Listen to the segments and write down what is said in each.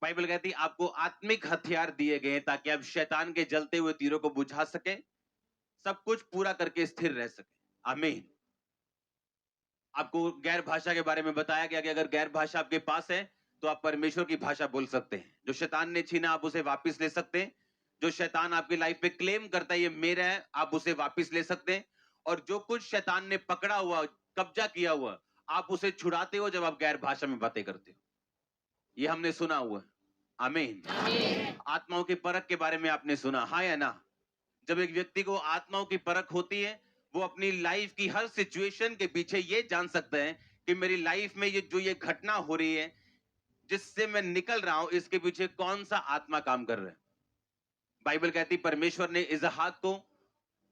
Bible कहती है आपको आत्मिक हथियार दिए गए हैं ताकि आप शैतान के जलते हुए तीरों को बुझा सके, सब कुछ पूरा करके स्थिर रह सके। आमीन। आपको गैर भाषा के बारे में बताया गया कि अगर गैर भाषा आपके पास है तो आप परमेश्वर की भाषा बोल सकते हैं। जो शैतान ने छीना आप उसे वापस ले सकते हैं। जो शैतान आपकी लाइफ में क्लेम करता है ये मेरा है, आप उसे वापस ले सकते हैं। और जो कुछ शैतान ने पकड़ा हुआ, कब्जा किया हुआ, आप उसे छुड़ाते हो जब आप गैर भाषा में बातें करते हो। ये हमने सुना हुआ है। आमीन। आत्माओं की परख के बारे में आपने सुना, हाँ या ना? जब एक व्यक्ति को आत्माओं की परख होती है, वो अपनी लाइफ की हर सिचुएशन के पीछे ये जान सकता है कि मेरी लाइफ में ये घटना हो रही है, जिससे मैं निकल रहा हूं, इसके पीछे कौन सा आत्मा काम कर रहा है। बाइबल कहती परमेश्वर ने इसहाक को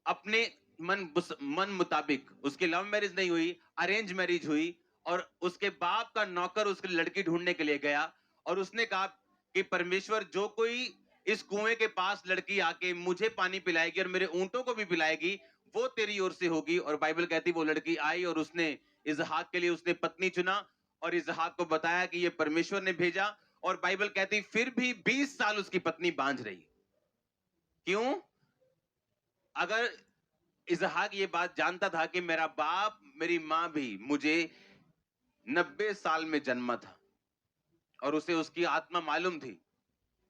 अपने मन मुताबिक, उसकी लव मैरिज नहीं हुई, अरेंज मैरिज हुई, और उसके बाप का नौकर उसके लड़की ढूंढने के लिए गया और उसने कहा कि परमेश्वर, जो कोई इस कुएं के पास लड़की आके मुझे पानी पिलाएगी और मेरे ऊंटों को भी पिलाएगी, वो तेरी ओर से होगी। और बाइबल कहती वो लड़की आई और उसने इसहाक के लिए उसने पत्नी चुना और इसहाक को बताया कि ये परमेश्वर ने भेजा। और बाइबल कहती फिर भी 20 साल उसकी पत्नी बांझ रही। क्यों? अगर इसहाक ये बात जानता था कि मेरा बाप, मेरी मां भी मुझे 90 साल में जन्मा था, और उसे उसकी आत्मा मालूम थी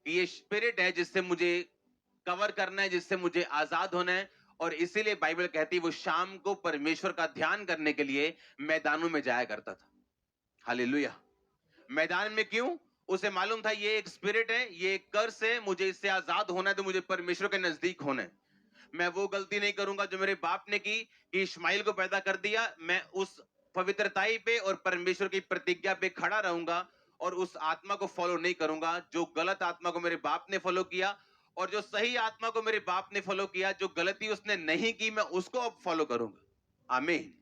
कि ये स्पिरिट है जिससे मुझे कवर करना है, जिससे मुझे आजाद होना है, और इसीलिए बाइबल कहती है वो शाम को परमेश्वर का ध्यान करने के लिए मैदानों में जाया करता था। हालेलुया। मैदान में क्यों? उसे मालूम था ये एक स्पिरिट है, ये एक कर्स है, मुझे इससे आजाद होना है, तो मुझे परमेश्वर के नजदीक होना है। मैं वो गलती नहीं करूंगा जो मेरे बाप ने की कि इश्माइल को पैदा कर दिया। मैं उस पवित्रताई पे और परमेश्वर की प्रतिज्ञा पे खड़ा रहूंगा और उस आत्मा को फॉलो नहीं करूंगा जो गलत आत्मा को मेरे बाप ने फॉलो किया, और जो सही आत्मा को मेरे बाप ने फॉलो किया, जो गलती उसने नहीं की मैं उसको अब फॉलो करूंगा। आमीन।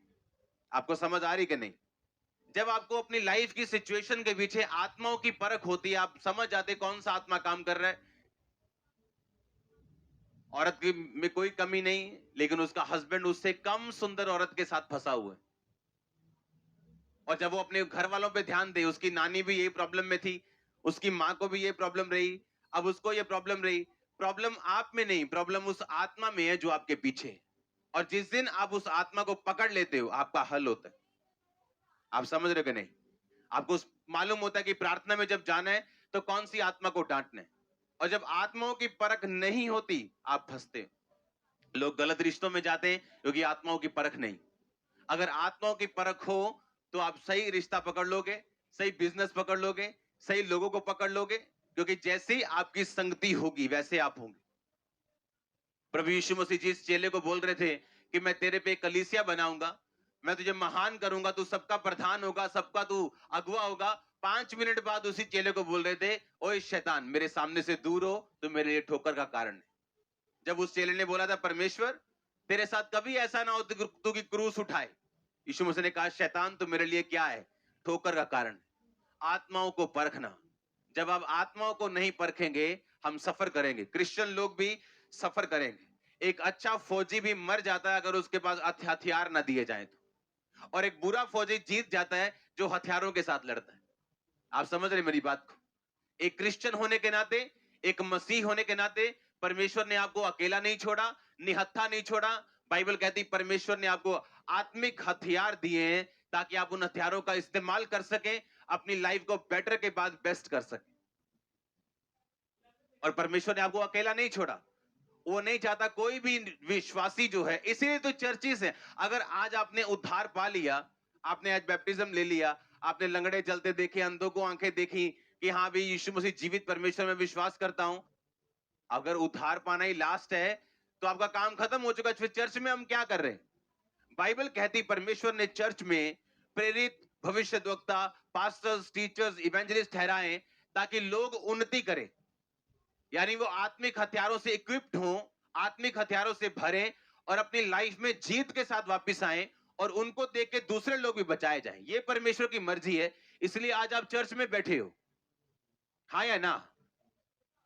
आपको समझ आ रही कि नहीं? जब आपको अपनी लाइफ की सिचुएशन के पीछे आत्माओं की परख होती है, आप समझ जाते कौन सा आत्मा काम कर रहा है। औरत की में कोई कमी नहीं, लेकिन उसका हस्बैंड उससे कम सुंदर औरत के साथ फंसा हुआ है। और जब वो अपने घर वालों पे ध्यान दे, उसकी नानी भी यही प्रॉब्लम में थी, उसकी मां को भी ये प्रॉब्लम रही, अब उसको ये प्रॉब्लम रही। प्रॉब्लम आप में नहीं, प्रॉब्लम उस आत्मा में है जो आपके पीछे है। और जिस दिन आप उस आत्मा को पकड़ लेते हो, आपका हल होता है। आप समझ रहे हो कि नहीं? आपको मालूम होता है कि प्रार्थना में जब जाना है तो कौन सी आत्मा को डांटना है। और जब आत्माओं की परख नहीं होती, आप फंसते हो। लोग गलत रिश्तों में जाते हैं क्योंकि आत्माओं की परख नहीं। अगर आत्माओं की परख हो तो आप सही रिश्ता पकड़ लोगे, सही बिजनेस पकड़ लोगे, सही लोगों को पकड़ लोगे, क्योंकि जैसे ही आपकी संगति होगी वैसे आप होंगे। प्रभु यीशु मसीह जिस चेले को बोल रहे थे कि मैं तेरे पे कलीसिया बनाऊंगा, मैं तुझे महान करूंगा, तू सबका प्रधान होगा, सबका तू अगुवा होगा, 5 मिनट बाद उसी चेले को बोल रहे थे, ओए शैतान, मेरे सामने से दूर हो, तो मेरे लिए ठोकर का कारण है। जब उस चेले ने बोला था परमेश्वर तेरे साथ कभी ऐसा ना हो तू की क्रूस उठाए, यीशु मसीह ने कहा शैतान तो मेरे लिए क्या है? ठोकर का कारण है। आत्माओं को परखना। जब आप आत्माओं को नहीं परखेंगे, हम सफर करेंगे। क्रिश्चियन लोग भी सफर करेंगे। एक अच्छा फौजी भी मर जाता है अगर उसके पास हथियार ना दिए जाए तो, और एक बुरा फौजी जीत जाता है जो हथियारों के साथ लड़ता है। आप समझ रहे मेरी बात को? एक क्रिश्चियन होने के नाते, एक मसीह होने के नाते, परमेश्वर ने आपको अकेला नहीं छोड़ा, निहत्था नहीं छोड़ा। बाइबल कहती परमेश्वर ने आपको आत्मिक हथियार दिए हैं ताकि आप उन हथियारों का इस्तेमाल कर सकें, अपनी लाइफ को बेटर के बाद बेस्ट कर सकें। और परमेश्वर ने आपको अकेला नहीं छोड़ा। वो नहीं चाहता कोई भी विश्वासी जो है, इसीलिए तो चर्चिस है। अगर आज आपने उद्धार पा लिया, आपने आज बैप्टिज्म ले लिया, आपने लंगड़े चलते देखे, अंधों को आंखें देखी कि हाँ भी यीशु मसीह जीवित परमेश्वर में विश्वास करता हूं, अगर उद्धार पाना ही लास्ट है तो आपका काम खत्म हो चुका है। फिर चर्च में हम क्या कर रहे हैं? बाइबल कहती परमेश्वर ने चर्च में प्रेरित, भविष्यद्वक्ता, पास्टर्स, टीचर्स, इवेंजलिस्ट ठहराए ताकि लोग उन्नति करें। यानी वो आत्मिक हथियारों से इक्विप्ड हों, आत्मिक हथियारों से भरें और अपनी लाइफ में जीत के साथ वापस आए, और उनको देख के दूसरे लोग भी बचाए जाएं। ये परमेश्वर की मर्जी है, इसलिए आज आप चर्च में बैठे हो, हाँ या ना?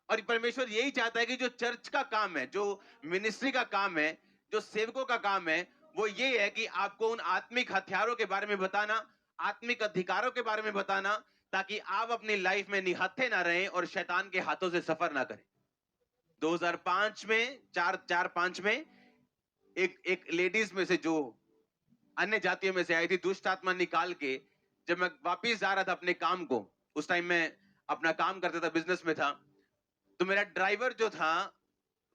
और परमेश्वर यही चाहता है कि जो चर्च का काम है, जो मिनिस्ट्री का काम है, जो सेवकों का काम है, वो ये है कि आपको उन आत्मिक हथियारों के बारे में बताना, आत्मिक अधिकारों के बारे में बताना, ताकि आप अपनी लाइफ में निहत्थे ना रहें और शैतान के हाथों से सफर ना करें। 2005 में 4-5 में एक लेडीज में से जो अन्य जातियों में से आई थी, दुष्ट आत्मा निकाल के, जब मैं वापिस जा रहा था अपने काम को, उस टाइम मैं अपना काम करता था, बिजनेस में था, तो मेरा ड्राइवर जो था,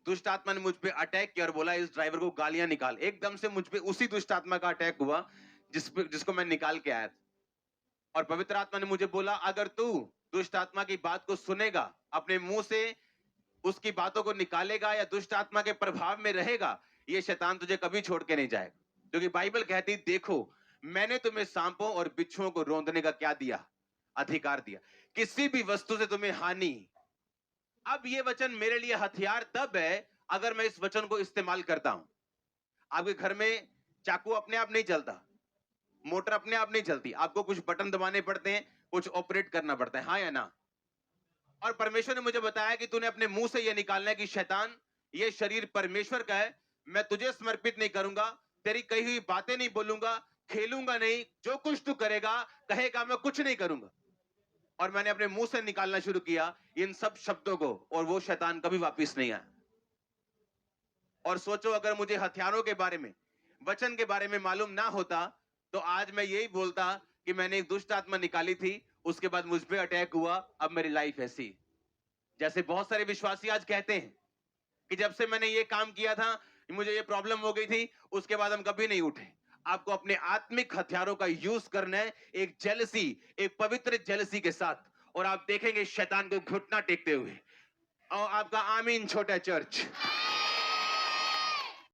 दुष्ट आत्मा ने मुझ पे अटैक किया और बोला इस ड्राइवर को गालियां निकाल। एकदम से मुझ पे उसी दुष्ट आत्मा का अटैक हुआ जिसको मैं निकाल के आया था। और पवित्र आत्मा ने मुझे बोला अगर तू दुष्ट आत्मा की बात को सुनेगा, अपने मुंह से उसकी बातों को निकालेगा या दुष्ट आत्मा के प्रभाव में रहेगा, ये शैतान तुझे कभी छोड़ के नहीं जाएगा। क्योंकि बाइबल कहती देखो मैंने तुम्हें सांपों और बिच्छुओं को रौंदने का क्या दिया? अधिकार दिया। किसी भी वस्तु से तुम्हें हानि। अब ये वचन मेरे लिए हथियार तब है अगर मैं इस वचन को इस्तेमाल करता हूं। आपके घर में चाकू अपने आप नहीं चलता, मोटर अपने आप नहीं चलती, आपको कुछ बटन दबाने पड़ते हैं, कुछ ऑपरेट करना पड़ता है, हाँ या ना? और परमेश्वर ने मुझे बताया कि तूने अपने मुंह से यह निकालना है कि शैतान, ये शरीर परमेश्वर का है, मैं तुझे समर्पित नहीं करूंगा, तेरी कही हुई बातें नहीं बोलूंगा, खेलूंगा नहीं, जो कुछ तू करेगा कहेगा मैं कुछ नहीं करूंगा। और मैंने अपने मुंह से निकालना शुरू किया इन सब शब्दों को, और वो शैतान कभी वापस नहीं आया। और सोचो अगर मुझे हथियारों के बारे में, वचन के बारे में मालूम ना होता तो आज मैं यही बोलता कि मैंने एक दुष्ट आत्मा निकाली थी, उसके बाद मुझ पे अटैक हुआ, अब मेरी लाइफ ऐसी। जैसे बहुत सारे विश्वासी आज कहते हैं कि जब से मैंने ये काम किया था, मुझे ये प्रॉब्लम हो गई थी, उसके बाद हम कभी नहीं उठे। आपको अपने आत्मिक हथियारों का यूज करना है, एक जेलसी, एक पवित्र जेलसी के साथ, और आप देखेंगे शैतान को घुटना टेकते हुए। और आपका आमीन छोटा चर्च।